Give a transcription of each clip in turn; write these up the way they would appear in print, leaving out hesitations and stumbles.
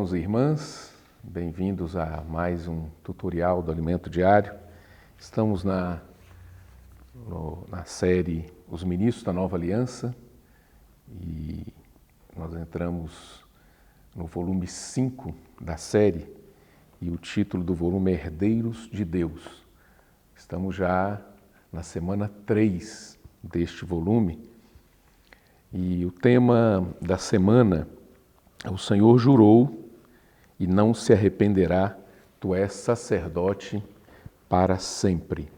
irmãos e irmãs, bem-vindos a mais um tutorial do Alimento Diário. Estamos na série Os Ministros da Nova Aliança e nós entramos no volume 5 da série e o título do volume é Herdeiros de Deus. Estamos já na semana 3 deste volume e o tema da semana é O Senhor jurou e não se arrependerá, tu és sacerdote para sempre.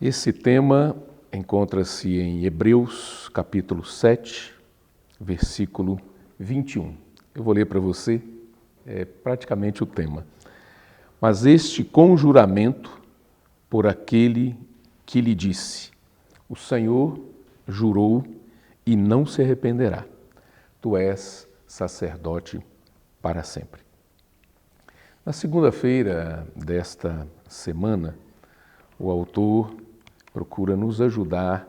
Esse tema encontra-se em Hebreus capítulo 7, versículo 21. Eu vou ler para você, é praticamente o tema. Mas este conjuramento por aquele que lhe disse, o Senhor jurou e não se arrependerá. Tu és sacerdote para sempre. Na segunda-feira desta semana, o autor procura nos ajudar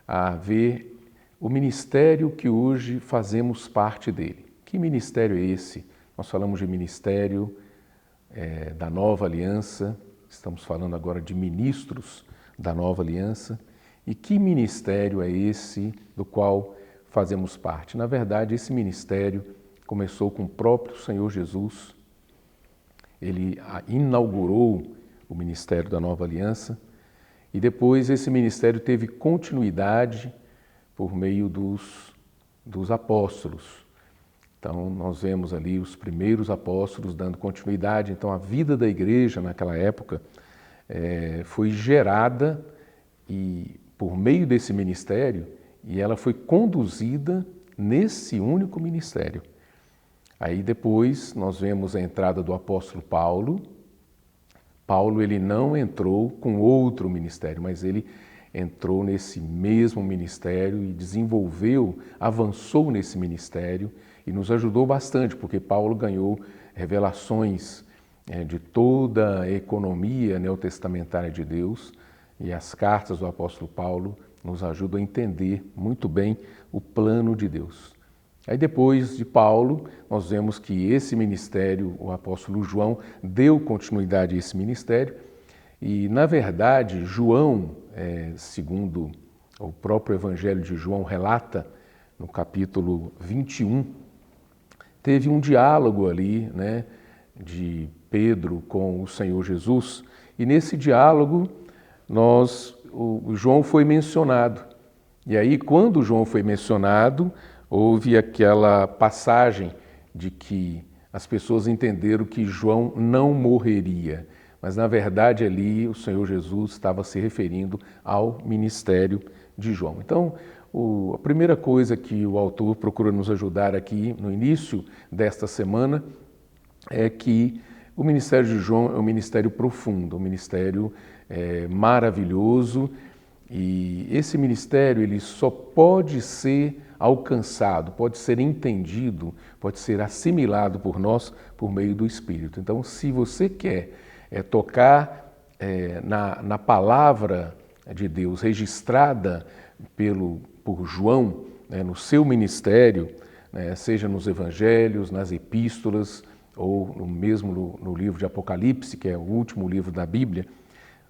a ver o ministério que hoje fazemos parte dele. Que ministério é esse? Nós falamos de ministério da Nova Aliança, estamos falando agora de ministros da Nova Aliança. E que ministério é esse do qual fazemos parte? Na verdade, esse ministério começou com o próprio Senhor Jesus. Ele inaugurou o ministério da Nova Aliança e depois esse ministério teve continuidade por meio dos apóstolos. Então, nós vemos ali os primeiros apóstolos dando continuidade. Então, a vida da igreja naquela época foi gerada e por meio desse ministério, e ela foi conduzida nesse único ministério. Aí depois nós vemos a entrada do apóstolo Paulo. Paulo ele não entrou com outro ministério, mas ele entrou nesse mesmo ministério e desenvolveu, avançou nesse ministério e nos ajudou bastante, porque Paulo ganhou revelações de toda a economia neotestamentária de Deus. E as cartas do apóstolo Paulo nos ajudam a entender muito bem o plano de Deus. Aí depois de Paulo, nós vemos que esse ministério, o apóstolo João, deu continuidade a esse ministério. E, na verdade, João, segundo o próprio Evangelho de João relata, no capítulo 21, teve um diálogo ali, de Pedro com o Senhor Jesus. E nesse diálogo, o João foi mencionado. E aí, quando João foi mencionado, houve aquela passagem de que as pessoas entenderam que João não morreria. Mas, na verdade, ali o Senhor Jesus estava se referindo ao ministério de João. Então, a primeira coisa que o autor procura nos ajudar aqui no início desta semana é que o ministério de João é um ministério profundo, um ministério maravilhoso, e esse ministério ele só pode ser alcançado, pode ser entendido, pode ser assimilado por nós por meio do Espírito. Então, se você quer tocar na palavra de Deus registrada por João, no seu ministério, seja nos evangelhos, nas epístolas, ou mesmo no livro de Apocalipse, que é o último livro da Bíblia,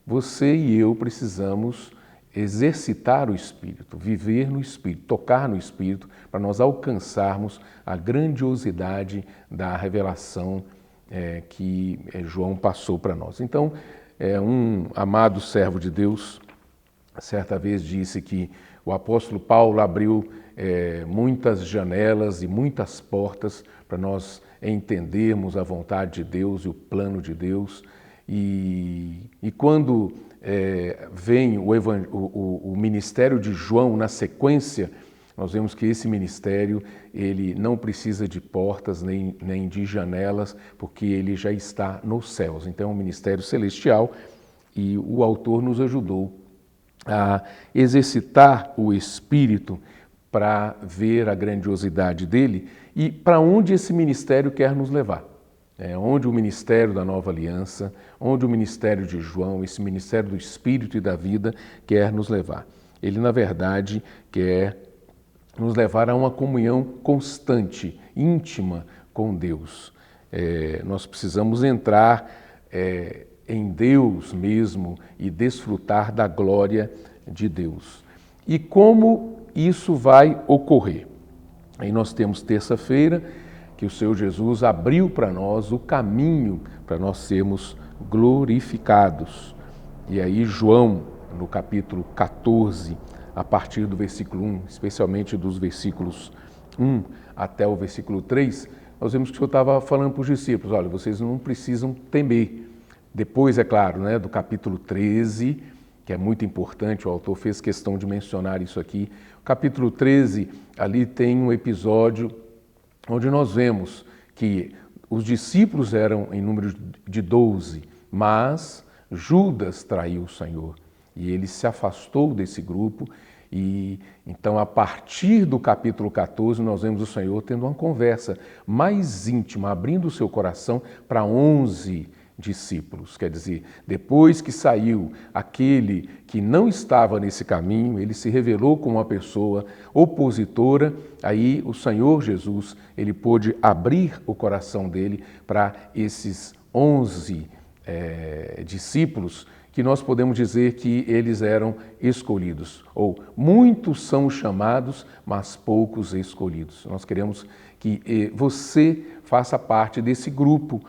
você e eu precisamos exercitar o Espírito, viver no Espírito, tocar no Espírito, para nós alcançarmos a grandiosidade da revelação que João passou para nós. Então, um amado servo de Deus, certa vez disse que o apóstolo Paulo abriu muitas janelas e muitas portas para nós entendermos a vontade de Deus e o plano de Deus. E quando vem o ministério de João na sequência, nós vemos que esse ministério ele não precisa de portas nem de janelas, porque ele já está nos céus. Então é um ministério celestial e o autor nos ajudou a exercitar o Espírito para ver a grandiosidade dele e para onde esse ministério quer nos levar. Onde o ministério da Nova Aliança, onde o ministério de João, esse ministério do Espírito e da vida quer nos levar. Ele, na verdade, quer nos levar a uma comunhão constante, íntima com Deus. Nós precisamos entrar em Deus mesmo e desfrutar da glória de Deus. E como isso vai ocorrer? Aí nós temos terça-feira que o Senhor Jesus abriu para nós o caminho para nós sermos glorificados. E aí João, no capítulo 14, a partir do versículo 1, especialmente dos versículos 1 até o versículo 3, nós vemos que o Senhor estava falando para os discípulos, olha, vocês não precisam temer. Depois, é claro, né, do capítulo 13, que é muito importante, o autor fez questão de mencionar isso aqui. O capítulo 13, ali tem um episódio onde nós vemos que os discípulos eram em número de 12, mas Judas traiu o Senhor e ele se afastou desse grupo. E então, a partir do capítulo 14, nós vemos o Senhor tendo uma conversa mais íntima, abrindo o seu coração para 11 discípulos. Quer dizer, depois que saiu aquele que não estava nesse caminho, ele se revelou como uma pessoa opositora, aí o Senhor Jesus, ele pôde abrir o coração dele para esses 11 discípulos, que nós podemos dizer que eles eram escolhidos, ou muitos são chamados, mas poucos escolhidos. Nós queremos que você faça parte desse grupo,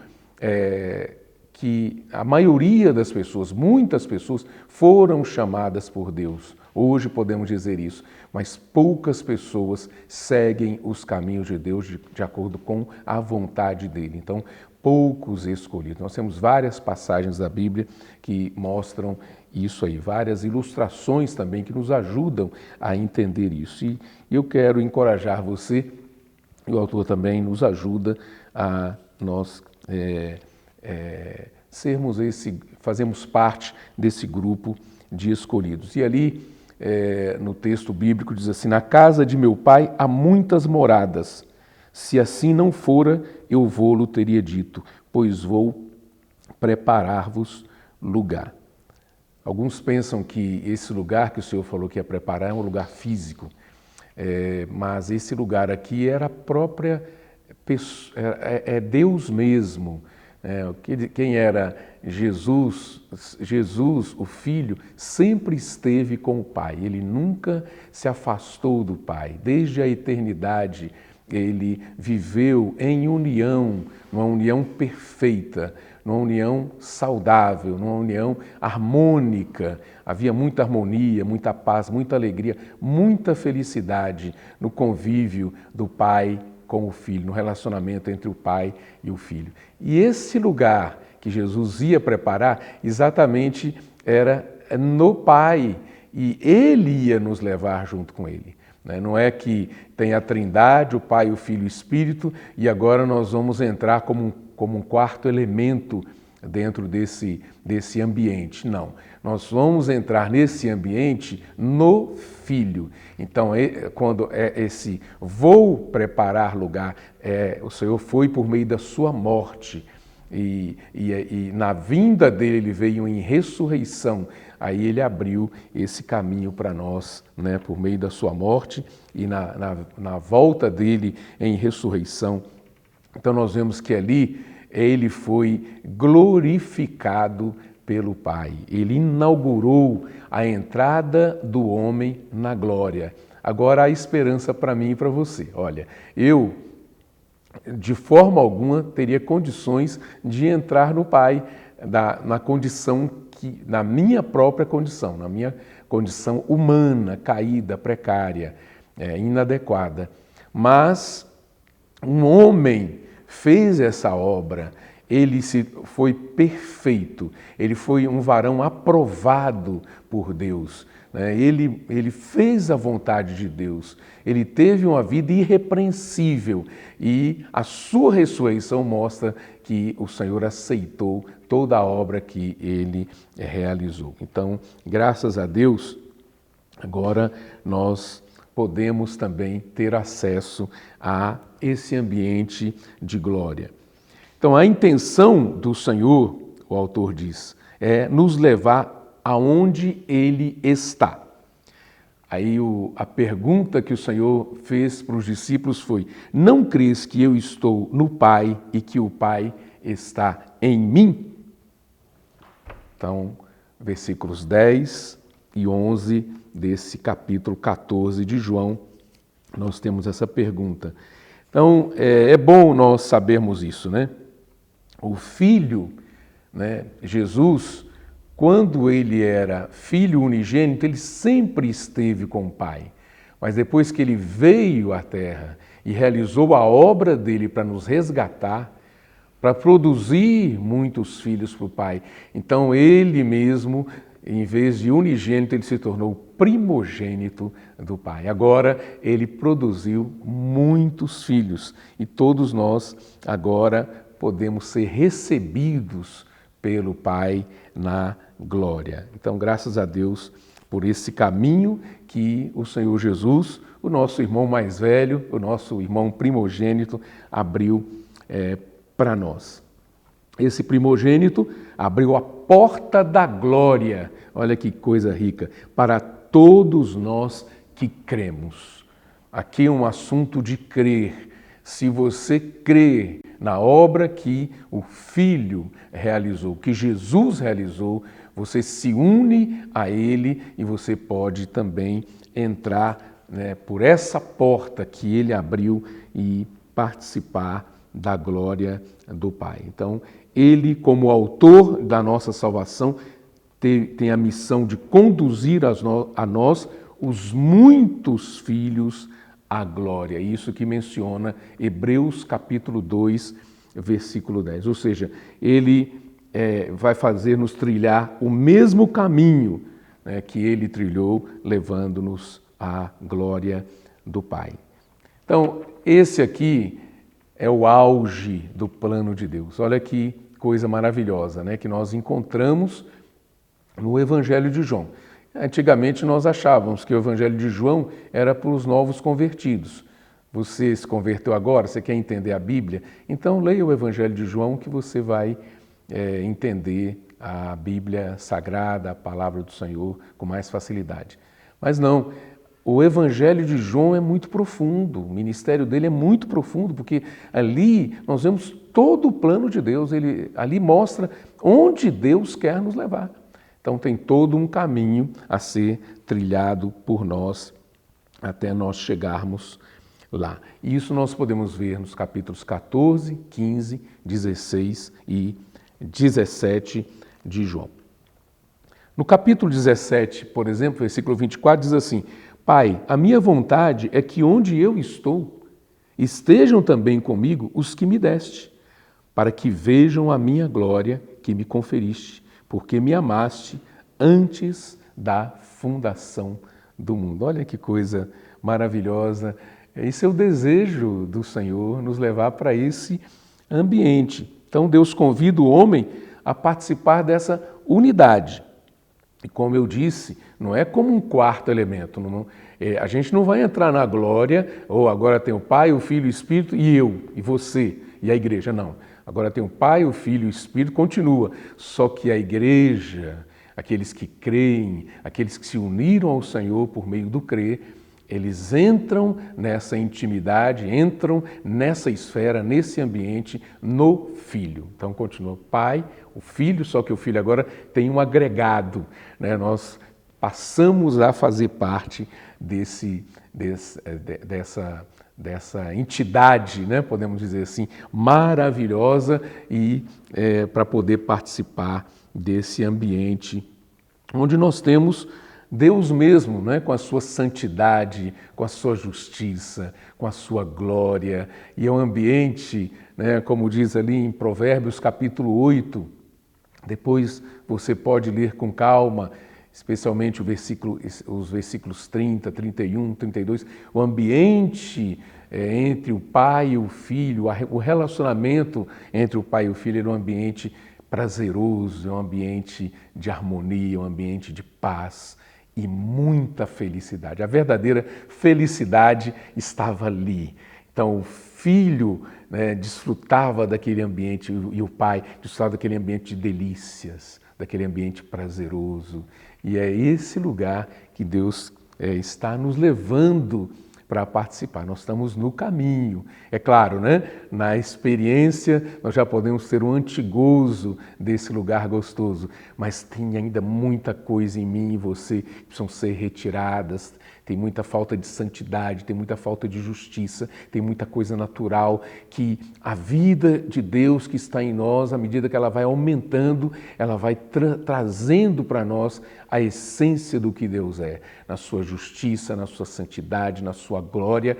que a maioria das pessoas, muitas pessoas, foram chamadas por Deus. Hoje podemos dizer isso, mas poucas pessoas seguem os caminhos de Deus de acordo com a vontade dele. Então, poucos escolhidos. Nós temos várias passagens da Bíblia que mostram isso aí, várias ilustrações também que nos ajudam a entender isso. E eu quero encorajar você, e o autor também nos ajuda a nós fazemos parte desse grupo de escolhidos. E ali, no texto bíblico, diz assim, na casa de meu pai há muitas moradas. Se assim não fora, eu vou-lo teria dito, pois vou preparar-vos lugar. Alguns pensam que esse lugar que o Senhor falou que ia preparar é um lugar físico, mas esse lugar aqui era a própria pessoa, é Deus mesmo. Quem era Jesus? Jesus, o Filho, sempre esteve com o Pai, ele nunca se afastou do Pai, desde a eternidade. Ele viveu em união, numa união perfeita, numa união saudável, numa união harmônica. Havia muita harmonia, muita paz, muita alegria, muita felicidade no convívio do Pai com o Filho, no relacionamento entre o Pai e o Filho. E esse lugar que Jesus ia preparar, exatamente era no Pai, e Ele ia nos levar junto com Ele. Não é que tem a Trindade, o Pai, o Filho e o Espírito, e agora nós vamos entrar como um quarto elemento dentro desse ambiente. Não, nós vamos entrar nesse ambiente no Filho. Então, quando esse vou preparar lugar, o Senhor foi por meio da sua morte, e na vinda dele, ele veio em ressurreição. Aí ele abriu esse caminho para nós, né, por meio da sua morte e na volta dele em ressurreição. Então nós vemos que ali ele foi glorificado pelo Pai. Ele inaugurou a entrada do homem na glória. Agora há esperança para mim e para você. Olha, eu de forma alguma teria condições de entrar no Pai na condição na minha própria condição, na minha condição humana, caída, precária, inadequada. Mas um homem fez essa obra, ele foi perfeito, ele foi um varão aprovado por Deus. Ele fez a vontade de Deus, ele teve uma vida irrepreensível e a sua ressurreição mostra que o Senhor aceitou toda a obra que ele realizou. Então, graças a Deus, agora nós podemos também ter acesso a esse ambiente de glória. Então, a intenção do Senhor, o autor diz, é nos levar aonde Ele está. Aí a pergunta que o Senhor fez para os discípulos foi: não crês que eu estou no Pai e que o Pai está em mim? Então, versículos 10 e 11 desse capítulo 14 de João, nós temos essa pergunta. Então, é bom nós sabermos isso, né? O Filho, né, Jesus, quando ele era filho unigênito, ele sempre esteve com o Pai. Mas depois que ele veio à Terra e realizou a obra dele para nos resgatar, para produzir muitos filhos para o Pai, então ele mesmo, em vez de unigênito, ele se tornou primogênito do Pai. Agora ele produziu muitos filhos e todos nós agora podemos ser recebidos pelo Pai na glória. Então, graças a Deus por esse caminho que o Senhor Jesus, o nosso irmão mais velho, o nosso irmão primogênito, abriu para nós. Esse primogênito abriu a porta da glória, olha que coisa rica, para todos nós que cremos. Aqui é um assunto de crer. Se você crê na obra que o Filho realizou, que Jesus realizou, você se une a Ele e você pode também entrar, né, por essa porta que Ele abriu e participar da glória do Pai. Então, Ele, como autor da nossa salvação, tem a missão de conduzir a nós os muitos filhos à glória. Isso que menciona Hebreus capítulo 2, versículo 10. Ou seja, Ele vai fazer-nos trilhar o mesmo caminho, né, que Ele trilhou, levando-nos à glória do Pai. Então, esse aqui é o auge do plano de Deus. Olha que coisa maravilhosa, né, que nós encontramos no Evangelho de João. Antigamente nós achávamos que o Evangelho de João era para os novos convertidos. Você se converteu agora, você quer entender a Bíblia? Então leia o Evangelho de João que você vai entender a Bíblia Sagrada, a Palavra do Senhor, com mais facilidade. Mas não, o Evangelho de João é muito profundo, o ministério dele é muito profundo, porque ali nós vemos todo o plano de Deus, ele ali mostra onde Deus quer nos levar. Então tem todo um caminho a ser trilhado por nós até nós chegarmos lá. E isso nós podemos ver nos capítulos 14, 15, 16 e 17 de João. No capítulo 17, por exemplo, versículo 24, diz assim: Pai, a minha vontade é que onde eu estou, estejam também comigo os que me deste, para que vejam a minha glória que me conferiste, porque me amaste antes da fundação do mundo. Olha que coisa maravilhosa. Esse é o desejo do Senhor, nos levar para esse ambiente. Então Deus convida o homem a participar dessa unidade. E como eu disse, não é como um quarto elemento. A gente não vai entrar na glória, ou agora tem o Pai, o Filho e o Espírito, e eu, e você, e a igreja. Não. Agora tem o Pai, o Filho e o Espírito, continua. Só que a igreja, aqueles que creem, aqueles que se uniram ao Senhor por meio do crer, eles entram nessa intimidade, entram nessa esfera, nesse ambiente, no Filho. Então continua o Pai, o Filho, só que o Filho agora tem um agregado, né? Nós passamos a fazer parte dessa entidade, né? Podemos dizer assim, maravilhosa, e para poder participar desse ambiente onde nós temos Deus mesmo, né, com a sua santidade, com a sua justiça, com a sua glória. E é um ambiente, né, como diz ali em Provérbios capítulo 8, depois você pode ler com calma, especialmente os versículos 30, 31, 32, o ambiente entre o pai e o filho, o relacionamento entre o pai e o filho era um ambiente prazeroso, é um ambiente de harmonia, um ambiente de paz e muita felicidade. A verdadeira felicidade estava ali. Então o filho, né, desfrutava daquele ambiente e o pai desfrutava daquele ambiente de delícias, daquele ambiente prazeroso. E é esse lugar que Deus está nos levando para participar. Nós estamos no caminho. É claro, né? Na experiência, nós já podemos ter um antigozo desse lugar gostoso, mas tem ainda muita coisa em mim e você que precisam ser retiradas. Tem muita falta de santidade, tem muita falta de justiça, tem muita coisa natural que a vida de Deus que está em nós, à medida que ela vai aumentando, ela vai trazendo para nós a essência do que Deus é, na sua justiça, na sua santidade, na sua glória.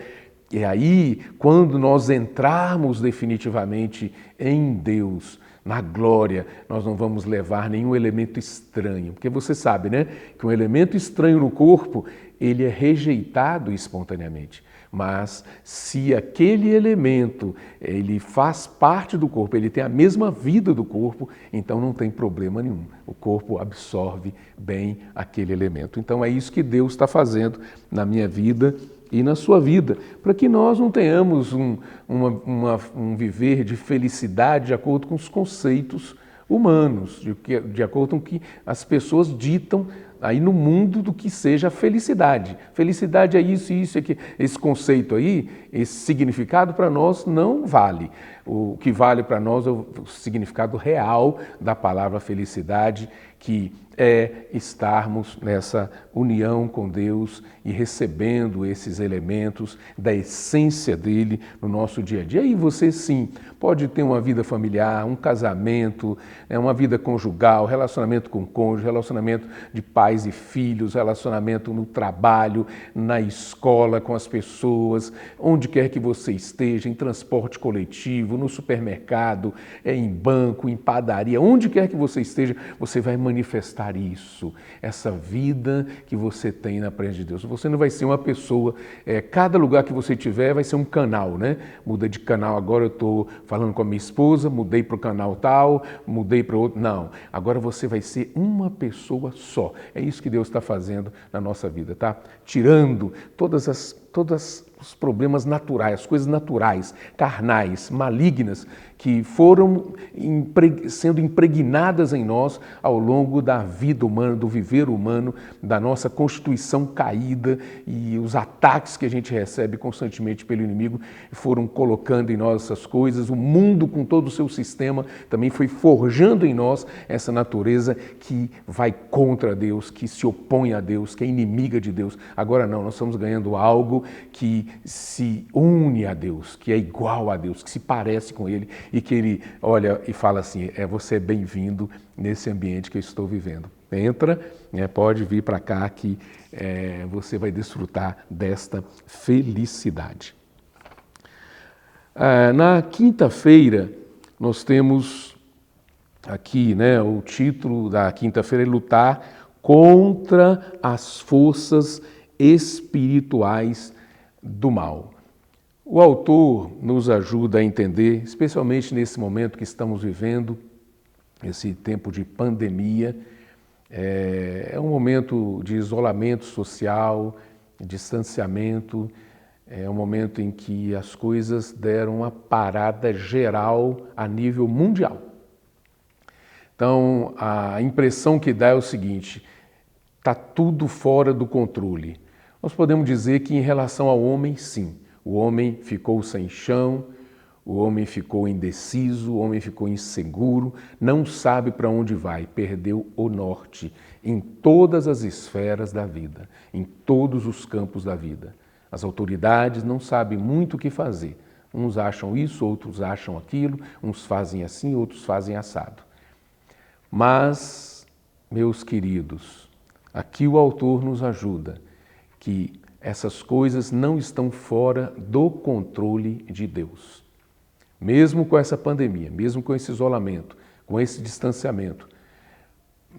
E aí, quando nós entrarmos definitivamente em Deus, na glória, nós não vamos levar nenhum elemento estranho. Porque você sabe, né, que um elemento estranho no corpo, ele é rejeitado espontaneamente. Mas se aquele elemento, ele faz parte do corpo, ele tem a mesma vida do corpo, então não tem problema nenhum. O corpo absorve bem aquele elemento. Então é isso que Deus está fazendo na minha vida e na sua vida, para que nós não tenhamos um viver de felicidade de acordo com os conceitos humanos, de acordo com o que as pessoas ditam aí no mundo do que seja felicidade. Felicidade é isso, isso, aqui. Esse conceito aí, esse significado para nós não vale. O que vale para nós é o significado real da palavra felicidade, que é estarmos nessa união com Deus e recebendo esses elementos da essência dele no nosso dia a dia. E você sim, pode ter uma vida familiar, um casamento, uma vida conjugal, relacionamento com o cônjuge, relacionamento de pais e filhos, relacionamento no trabalho, na escola, com as pessoas, onde quer que você esteja, em transporte coletivo, no supermercado, em banco, em padaria, onde quer que você esteja, você vai manifestar isso, essa vida que você tem na presença de Deus. Você não vai ser uma pessoa, cada lugar que você tiver vai ser um canal, né? Muda de canal, agora eu estou falando com a minha esposa, mudei para o canal tal, mudei para outro. Não, agora você vai ser uma pessoa só. É isso que Deus está fazendo na nossa vida, tá? Tirando todos os problemas naturais, as coisas naturais, carnais, malignas, que foram sendo impregnadas em nós ao longo da vida humana, do viver humano, da nossa constituição caída e os ataques que a gente recebe constantemente pelo inimigo foram colocando em nós essas coisas. O mundo com todo o seu sistema também foi forjando em nós essa natureza que vai contra Deus, que se opõe a Deus, que é inimiga de Deus. Agora não, nós estamos ganhando algo que se une a Deus, que é igual a Deus, que se parece com Ele e que Ele olha e fala assim, você é bem-vindo nesse ambiente que eu estou vivendo. Entra, pode vir para cá que você vai desfrutar desta felicidade. Na quinta-feira, nós temos aqui, o título da quinta-feira é Lutar contra as forças espirituais do mal. O autor nos ajuda a entender, especialmente nesse momento que estamos vivendo, esse tempo de pandemia, é um momento de isolamento social, distanciamento, é um momento em que as coisas deram uma parada geral a nível mundial. Então, a impressão que dá é o seguinte, está tudo fora do controle. Nós podemos dizer que em relação ao homem, sim, o homem ficou sem chão, o homem ficou indeciso, o homem ficou inseguro, não sabe para onde vai, perdeu o norte em todas as esferas da vida, em todos os campos da vida. As autoridades não sabem muito o que fazer. Uns acham isso, outros acham aquilo, uns fazem assim, outros fazem assado. Mas, meus queridos, aqui o autor nos ajuda que essas coisas não estão fora do controle de Deus. Mesmo com essa pandemia, mesmo com esse isolamento, com esse distanciamento,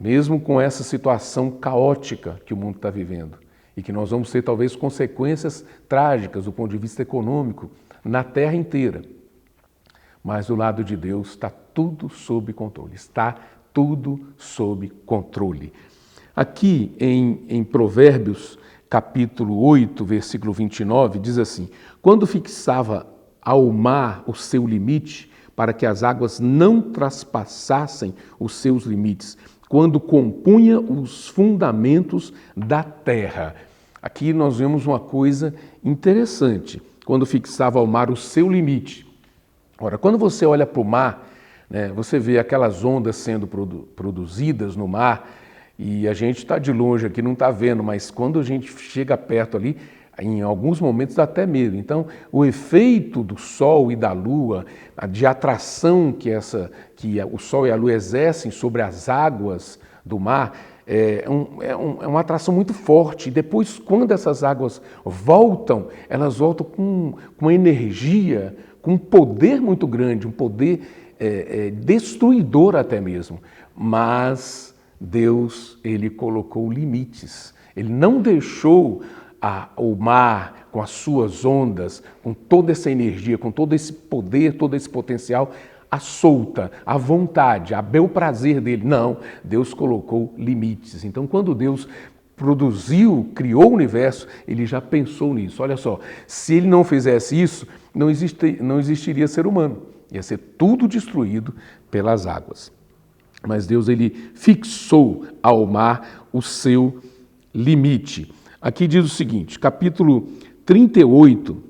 mesmo com essa situação caótica que o mundo está vivendo e que nós vamos ter talvez consequências trágicas do ponto de vista econômico na terra inteira, mas do lado de Deus está tudo sob controle, está tudo sob controle. Aqui em Provérbios, capítulo 8, versículo 29, diz assim, quando fixava ao mar o seu limite, para que as águas não traspassassem os seus limites, quando compunha os fundamentos da terra. Aqui nós vemos uma coisa interessante, quando fixava ao mar o seu limite. Ora, quando você olha para o mar, né, você vê aquelas ondas sendo produzidas no mar, e a gente está de longe aqui, não está vendo, mas quando a gente chega perto ali, em alguns momentos dá até medo. Então, o efeito do Sol e da Lua, de atração que o Sol e a Lua exercem sobre as águas do mar, é uma atração muito forte. E depois, quando essas águas voltam, elas voltam com uma energia, com um poder muito grande, um poder destruidor até mesmo. Mas Deus, Ele colocou limites. Ele não deixou o mar, com as suas ondas, com toda essa energia, com todo esse poder, todo esse potencial, à solta, à vontade, a bel prazer dele. Não, Deus colocou limites. Então, quando Deus criou o universo, ele já pensou nisso. Olha só, se ele não fizesse isso, não existiria ser humano. Ia ser tudo destruído pelas águas. Mas Deus, ele fixou ao mar o seu limite. Aqui diz o seguinte, capítulo 38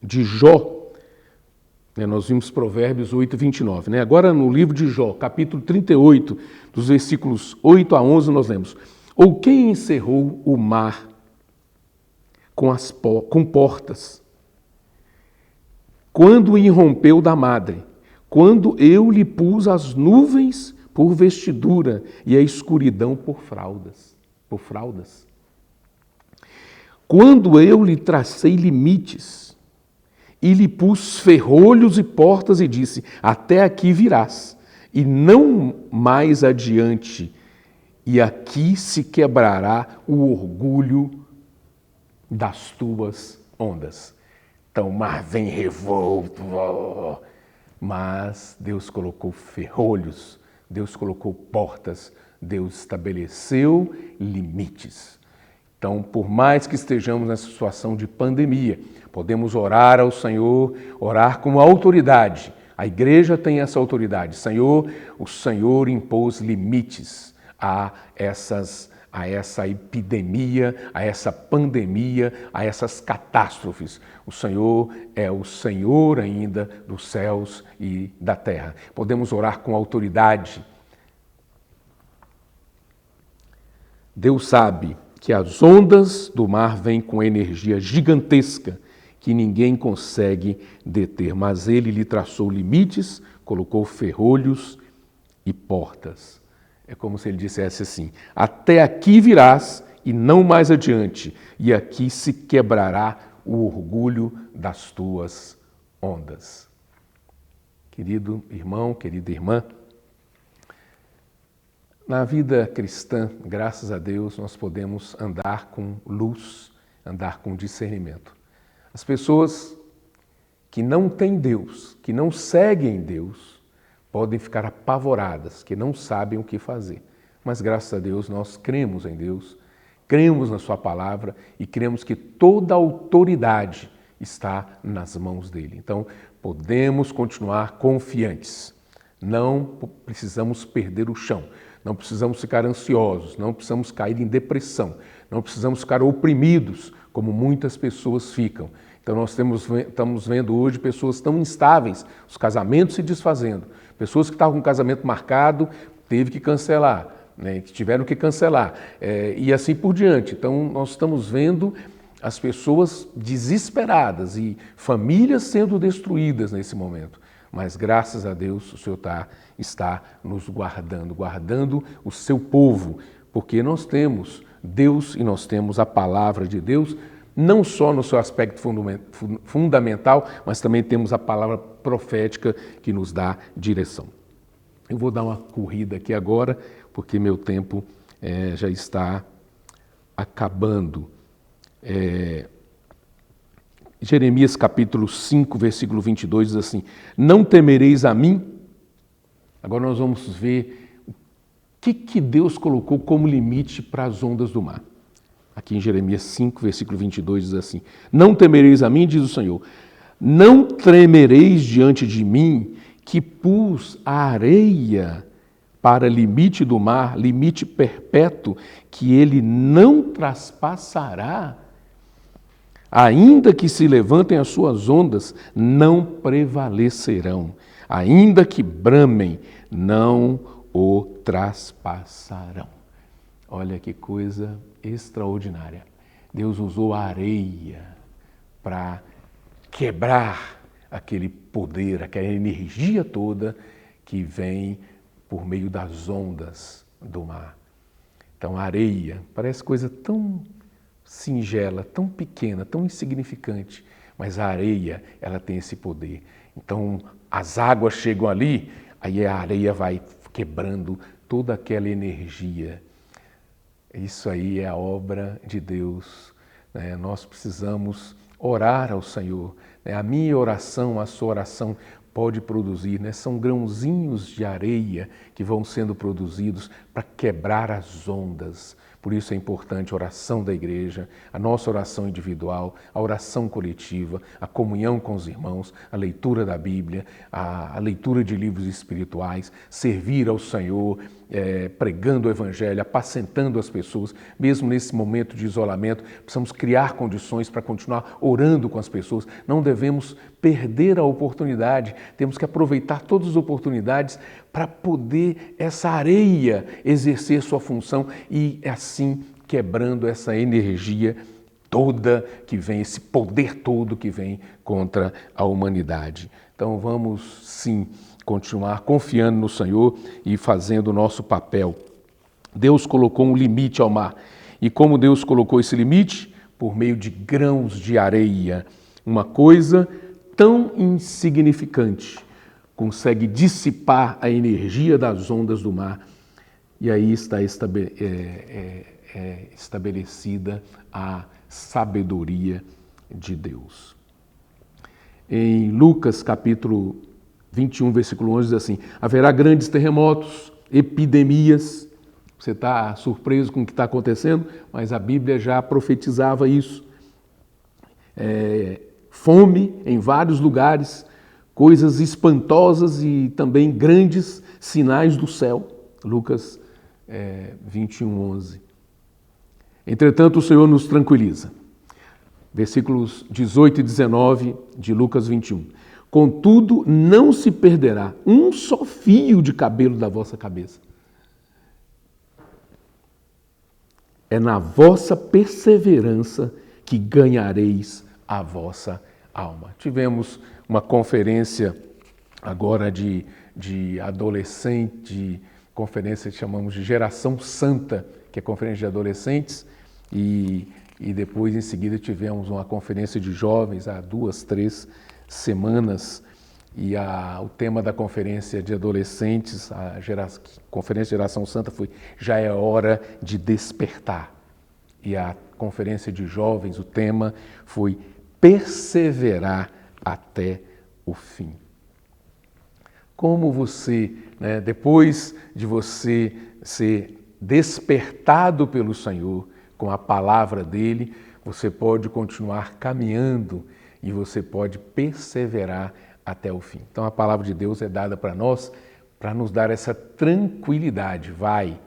de Jó, né, nós vimos Provérbios 8, 29. Né? Agora no livro de Jó, capítulo 38, dos versículos 8 a 11, nós lemos: Ou quem encerrou o mar com portas, quando o irrompeu da madre, quando eu lhe pus as nuvens por vestidura e a escuridão por fraldas. Quando eu lhe tracei limites e lhe pus ferrolhos e portas e disse: até aqui virás, e não mais adiante, e aqui se quebrará o orgulho das tuas ondas. Então o mar vem revolto, mas Deus colocou ferrolhos, Deus colocou portas, Deus estabeleceu limites. Então, por mais que estejamos nessa situação de pandemia, podemos orar ao Senhor, orar com autoridade. A igreja tem essa autoridade. Senhor, o Senhor impôs limites a essa epidemia, a essa pandemia, a essas catástrofes. O Senhor é o Senhor ainda dos céus e da terra. Podemos orar com autoridade. Deus sabe que as ondas do mar vêm com energia gigantesca que ninguém consegue deter, mas Ele lhe traçou limites, colocou ferrolhos e portas. É como se Ele dissesse assim: até aqui virás e não mais adiante, e aqui se quebrará o orgulho das tuas ondas. Querido irmão, querida irmã, na vida cristã, graças a Deus, nós podemos andar com luz, andar com discernimento. As pessoas que não têm Deus, que não seguem Deus, podem ficar apavoradas, que não sabem o que fazer. Mas graças a Deus nós cremos em Deus, cremos na sua palavra e cremos que toda a autoridade está nas mãos dele. Então podemos continuar confiantes. Não precisamos perder o chão. Não precisamos ficar ansiosos, não precisamos cair em depressão, não precisamos ficar oprimidos, como muitas pessoas ficam. Então nós estamos vendo hoje pessoas tão instáveis, os casamentos se desfazendo, pessoas que estavam com o casamento marcado, teve que cancelar, né, que tiveram que cancelar, e assim por diante. Então nós estamos vendo as pessoas desesperadas e famílias sendo destruídas nesse momento. Mas graças a Deus o Senhor está nos guardando o seu povo, porque nós temos Deus e nós temos a palavra de Deus, não só no seu aspecto fundamental, mas também temos a palavra profética que nos dá direção. Eu vou dar uma corrida aqui agora, porque meu tempo já está acabando. Jeremias capítulo 5, versículo 22 diz assim: não temereis a mim. Agora nós vamos ver o que Deus colocou como limite para as ondas do mar. Aqui em Jeremias 5, versículo 22 diz assim: não temereis a mim, diz o Senhor, não tremereis diante de mim, que pus a areia para limite do mar, limite perpétuo, que ele não traspassará. Ainda que se levantem as suas ondas, não prevalecerão. Ainda que bramem, não o traspassarão. Olha que coisa extraordinária. Deus usou a areia para quebrar aquele poder, aquela energia toda que vem por meio das ondas do mar. Então a areia parece coisa tão singela, tão pequena, tão insignificante, mas a areia, ela tem esse poder. Então as águas chegam ali, aí a areia vai quebrando toda aquela energia. Isso aí é a obra de Deus, né? Nós precisamos orar ao Senhor, né? A minha oração, a sua oração pode produzir, né? São grãozinhos de areia que vão sendo produzidos para quebrar as ondas. Por isso é importante a oração da igreja, a nossa oração individual, a oração coletiva, a comunhão com os irmãos, a leitura da Bíblia, a leitura de livros espirituais, servir ao Senhor, pregando o Evangelho, apacentando as pessoas. Mesmo nesse momento de isolamento, precisamos criar condições para continuar orando com as pessoas. Não devemos perder a oportunidade, temos que aproveitar todas as oportunidades para poder essa areia exercer sua função e assim quebrando essa energia toda que vem, esse poder todo que vem contra a humanidade. Então vamos sim continuar confiando no Senhor e fazendo o nosso papel. Deus colocou um limite ao mar. E como Deus colocou esse limite? Por meio de grãos de areia. Uma coisa tão insignificante consegue dissipar a energia das ondas do mar. E aí está estabelecida a sabedoria de Deus. Em Lucas capítulo 21, versículo 11, diz assim: haverá grandes terremotos, epidemias. Você está surpreso com o que está acontecendo, mas a Bíblia já profetizava isso. Fome em vários lugares, coisas espantosas e também grandes sinais do céu. Lucas 21, 11. Entretanto, o Senhor nos tranquiliza. Versículos 18 e 19 de Lucas 21. Contudo, não se perderá um só fio de cabelo da vossa cabeça. É na vossa perseverança que ganhareis a vossa alma. Tivemos uma conferência agora de adolescente, conferência que chamamos de Geração Santa, que é conferência de adolescentes, e depois em seguida tivemos uma conferência de jovens há 2, 3 semanas, e o tema da conferência de adolescentes, conferência de Geração Santa foi Já é hora de despertar. E a conferência de jovens, o tema foi perseverar até o fim. Como você, depois de você ser despertado pelo Senhor com a palavra dele, você pode continuar caminhando e você pode perseverar até o fim. Então a palavra de Deus é dada para nós para nos dar essa tranquilidade. Vai,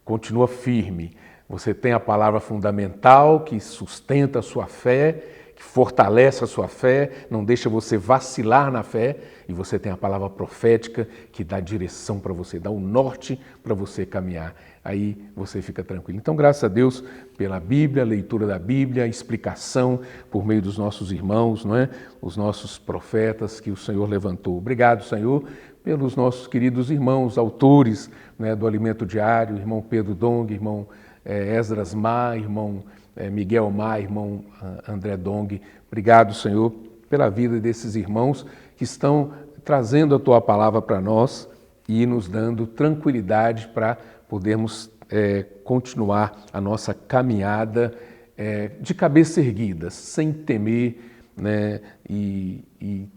continua firme. Você tem a palavra fundamental que sustenta a sua fé, que fortalece a sua fé, não deixa você vacilar na fé, e você tem a palavra profética que dá direção para você, dá o norte para você caminhar. Aí você fica tranquilo. Então, graças a Deus pela Bíblia, a leitura da Bíblia, a explicação por meio dos nossos irmãos, não é? Os nossos profetas que o Senhor levantou. Obrigado, Senhor, pelos nossos queridos irmãos, autores, né, do Alimento Diário, irmão Pedro Dong, irmão Esdras Má, irmão Miguel Má, irmão André Dong. Obrigado, Senhor, pela vida desses irmãos que estão trazendo a Tua palavra para nós e nos dando tranquilidade para podermos continuar a nossa caminhada de cabeça erguida, sem temer, né, e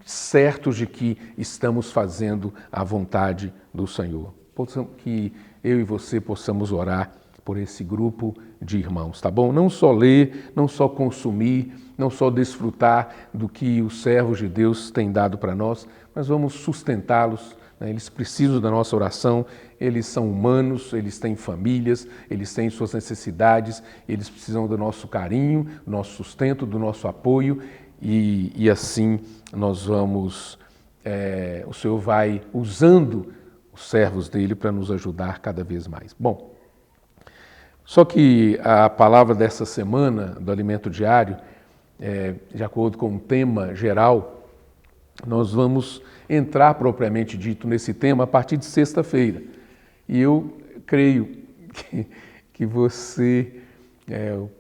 certos de que estamos fazendo a vontade do Senhor. Que eu e você possamos orar por esse grupo de irmãos, tá bom? Não só ler, não só consumir, não só desfrutar do que os servos de Deus têm dado para nós, mas vamos sustentá-los né? Eles precisam da nossa oração, eles são humanos, eles têm famílias, eles têm suas necessidades, eles precisam do nosso carinho, do nosso sustento, do nosso apoio e assim nós vamos, o Senhor vai usando os servos dele para nos ajudar cada vez mais. Bom, só que a palavra dessa semana, do alimento diário, de acordo com o tema geral, nós vamos entrar propriamente dito nesse tema a partir de sexta-feira. E eu creio que você,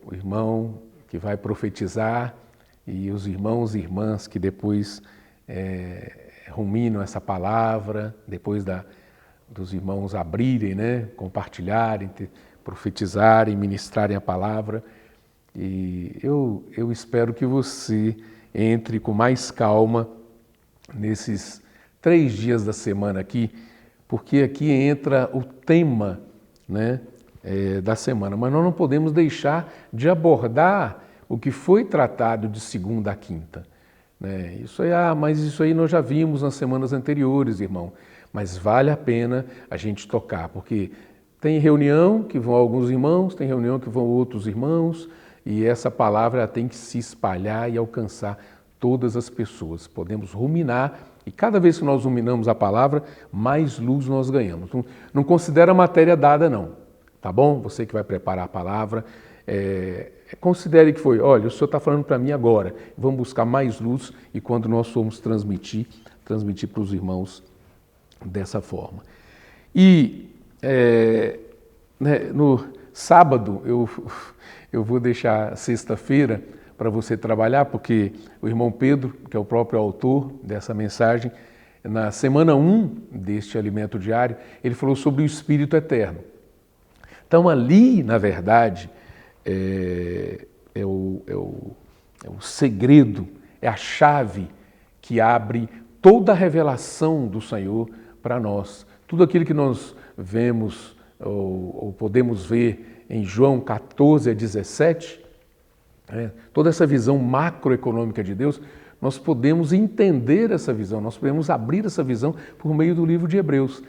o irmão que vai profetizar e os irmãos e irmãs que depois ruminam essa palavra, depois dos irmãos abrirem, né, compartilharem, profetizarem, ministrarem a palavra. E eu espero que você entre com mais calma nesses 3 dias da semana aqui, porque aqui entra o tema, né, da semana. Mas nós não podemos deixar de abordar o que foi tratado de segunda a quinta. Né? Mas isso aí nós já vimos nas semanas anteriores, irmão. Mas vale a pena a gente tocar, porque tem reunião que vão alguns irmãos, tem reunião que vão outros irmãos, e essa palavra tem que se espalhar e alcançar todas as pessoas. Podemos ruminar, e cada vez que nós ruminamos a palavra, mais luz nós ganhamos. Não considera a matéria dada, não. Tá bom? Você que vai preparar a palavra, considere que foi, olha, o Senhor está falando para mim agora, vamos buscar mais luz, e quando nós formos transmitir para os irmãos dessa forma. E no sábado, eu vou deixar sexta-feira para você trabalhar, porque o irmão Pedro, que é o próprio autor dessa mensagem, na semana 1 deste alimento diário, ele falou sobre o Espírito Eterno. Então ali, na verdade, é o segredo, é a chave que abre toda a revelação do Senhor para nós. Tudo aquilo que nós vemos ou podemos ver em João 14 a 17, toda essa visão macroeconômica de Deus, nós podemos entender essa visão, nós podemos abrir essa visão por meio do livro de Hebreus.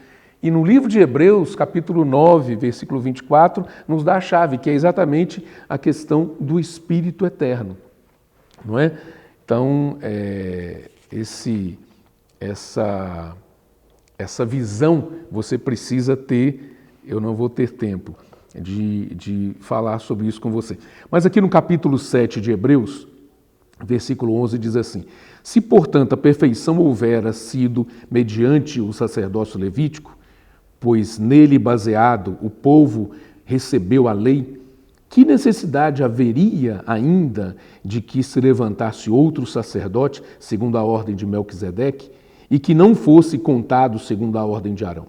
E no livro de Hebreus, capítulo 9, versículo 24, nos dá a chave, que é exatamente a questão do Espírito Eterno. Não é? Então, essa visão você precisa ter. Eu não vou ter tempo de falar sobre isso com você. Mas aqui no capítulo 7 de Hebreus, versículo 11, diz assim: se, portanto, a perfeição houvera sido mediante o sacerdócio levítico, pois nele baseado o povo recebeu a lei, que necessidade haveria ainda de que se levantasse outro sacerdote, segundo a ordem de Melquisedeque, e que não fosse contado segundo a ordem de Arão?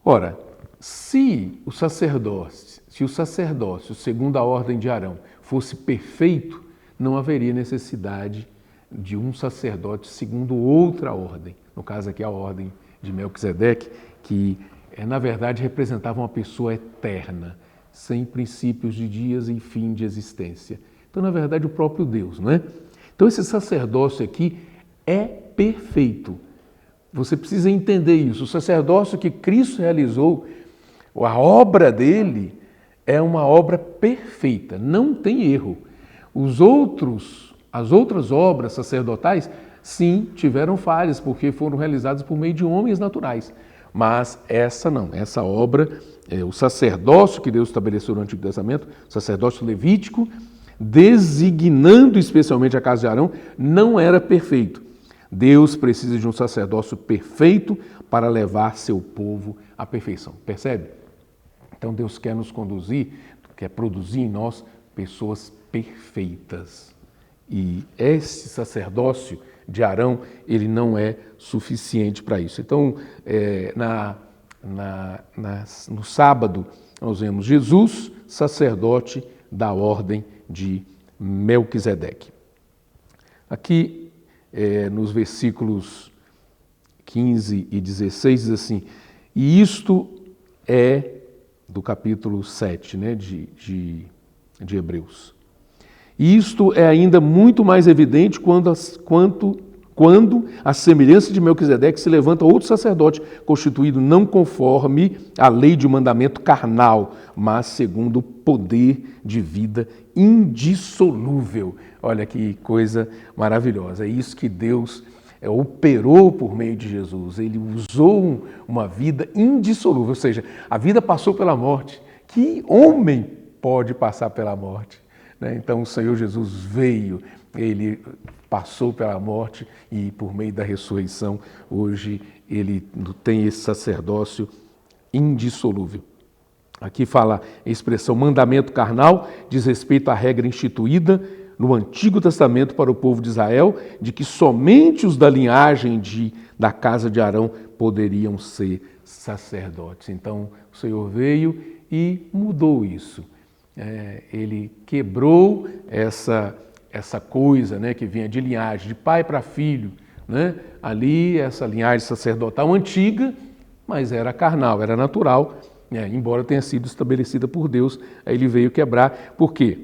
Ora, se o sacerdócio, segundo a ordem de Arão, fosse perfeito, não haveria necessidade de um sacerdote segundo outra ordem. No caso aqui, a ordem de Melquisedeque, que na verdade representava uma pessoa eterna, sem princípios de dias e fim de existência. Então, na verdade, o próprio Deus, não é? Então, esse sacerdócio aqui é perfeito. Você precisa entender isso. O sacerdócio que Cristo realizou, a obra dele é uma obra perfeita, não tem erro. As outras obras sacerdotais, sim, tiveram falhas, porque foram realizadas por meio de homens naturais. Mas essa não, essa obra, o sacerdócio que Deus estabeleceu no Antigo Testamento, o sacerdócio levítico, designando especialmente a casa de Arão, não era perfeito. Deus precisa de um sacerdócio perfeito para levar seu povo à perfeição. Percebe? Então Deus quer nos conduzir, quer produzir em nós pessoas perfeitas. E esse sacerdócio de Arão, ele não é suficiente para isso. Então, no sábado, nós vemos Jesus, sacerdote da ordem de Melquisedeque. Aqui, nos versículos 15 e 16, diz assim: e isto é do capítulo 7, né, de Hebreus. E isto é ainda muito mais evidente quando quando, à semelhança de Melquisedeque, se levanta outro sacerdote, constituído não conforme a lei de mandamento carnal, mas segundo o poder de vida indissolúvel. Olha que coisa maravilhosa. É isso que Deus operou por meio de Jesus. Ele usou uma vida indissolúvel, ou seja, a vida passou pela morte. Que homem pode passar pela morte? Então o Senhor Jesus veio, ele passou pela morte e por meio da ressurreição, hoje ele tem esse sacerdócio indissolúvel. Aqui fala a expressão mandamento carnal, diz respeito à regra instituída no Antigo Testamento para o povo de Israel, de que somente os da linhagem da casa de Arão poderiam ser sacerdotes. Então o Senhor veio e mudou isso. Ele quebrou essa coisa, que vinha de linhagem, de pai para filho. Ali, essa linhagem sacerdotal antiga, mas era carnal, era natural, embora tenha sido estabelecida por Deus, aí ele veio quebrar. Por quê?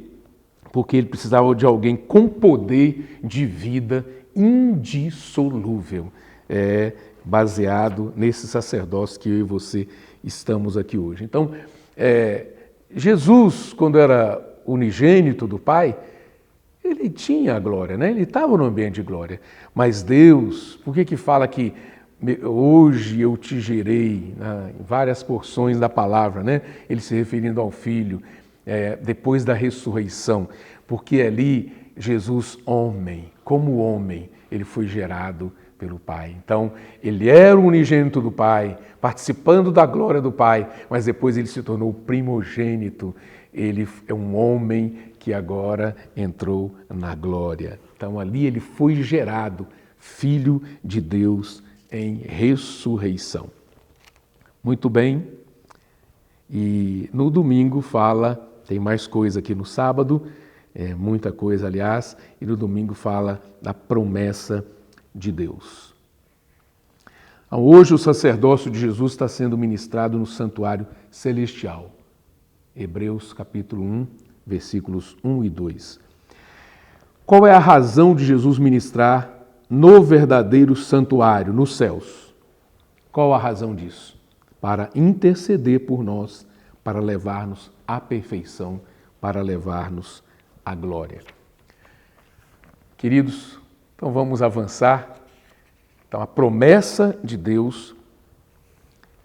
Porque ele precisava de alguém com poder de vida indissolúvel, baseado nesse sacerdócio que eu e você estamos aqui hoje. Então, Jesus, quando era unigênito do Pai, ele tinha a glória, ele estava no ambiente de glória. Mas Deus, por que fala que hoje eu te gerei, em várias porções da palavra, ele se referindo ao Filho, depois da ressurreição, porque ali Jesus, homem, como homem, ele foi gerado pelo Pai. Então, ele era o unigênito do Pai, participando da glória do Pai, mas depois ele se tornou primogênito. Ele é um homem que agora entrou na glória. Então, ali ele foi gerado, Filho de Deus em ressurreição. Muito bem. E no domingo fala, tem mais coisa aqui no sábado, muita coisa, aliás, e no domingo fala da promessa de Deus. Hoje o sacerdócio de Jesus está sendo ministrado no santuário celestial. Hebreus capítulo 1, versículos 1 e 2. Qual é a razão de Jesus ministrar no verdadeiro santuário, nos céus? Qual a razão disso? Para interceder por nós, para levar-nos à perfeição, para levar-nos à glória. Queridos, então vamos avançar. Então a promessa de Deus,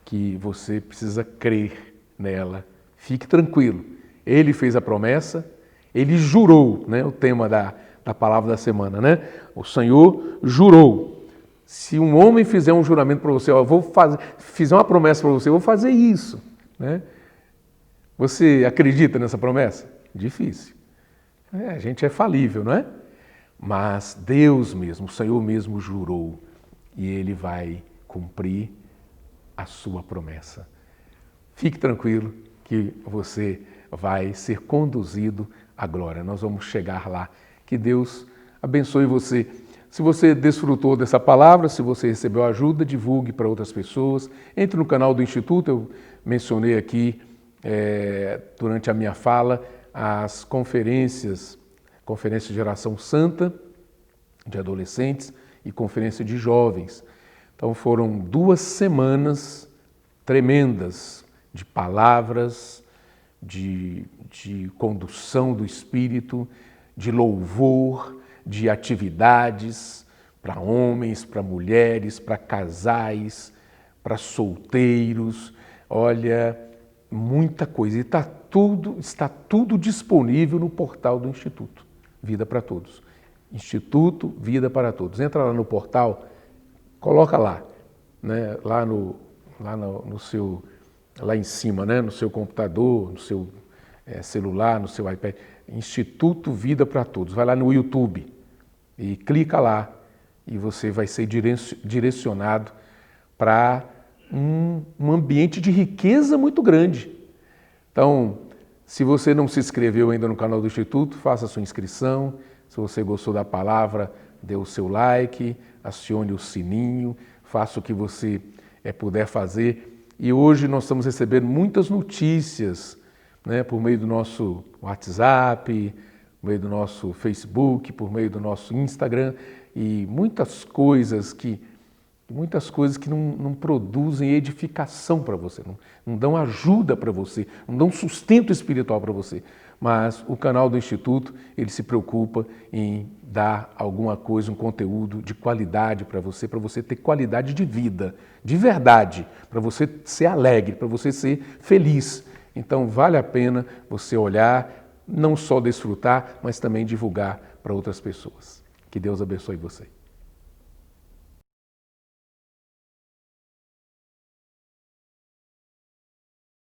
que você precisa crer nela, fique tranquilo. Ele fez a promessa, ele jurou, o tema da palavra da semana, O Senhor jurou. Se um homem fizer um juramento para você, fizer uma promessa para você, eu vou fazer isso, Você acredita nessa promessa? Difícil. A gente é falível, não é? Mas Deus mesmo, o Senhor mesmo jurou e Ele vai cumprir a sua promessa. Fique tranquilo que você vai ser conduzido à glória. Nós vamos chegar lá. Que Deus abençoe você. Se você desfrutou dessa palavra, se você recebeu ajuda, divulgue para outras pessoas. Entre no canal do Instituto, eu mencionei aqui durante a minha fala as conferências de Geração Santa, de adolescentes, e conferência de jovens. Então foram 2 semanas tremendas de palavras, de condução do Espírito, de louvor, de atividades para homens, para mulheres, para casais, para solteiros. Olha, muita coisa. E está tudo disponível no portal do Instituto Vida para Todos. Instituto Vida para Todos. Entra lá no portal, coloca lá, lá em cima, no seu computador, no seu celular, no seu iPad, Instituto Vida para Todos. Vai lá no YouTube e clica lá e você vai ser direcionado para um ambiente de riqueza muito grande. Então, se você não se inscreveu ainda no canal do Instituto, faça a sua inscrição. Se você gostou da palavra, dê o seu like, acione o sininho, faça o que você puder fazer. E hoje nós estamos recebendo muitas notícias, por meio do nosso WhatsApp, por meio do nosso Facebook, por meio do nosso Instagram. e muitas coisas que não produzem edificação para você, não dão ajuda para você, não dão sustento espiritual para você. Mas o canal do Instituto, ele se preocupa em dar alguma coisa, um conteúdo de qualidade para você ter qualidade de vida, de verdade, para você ser alegre, para você ser feliz. Então vale a pena você olhar, não só desfrutar, mas também divulgar para outras pessoas. Que Deus abençoe você.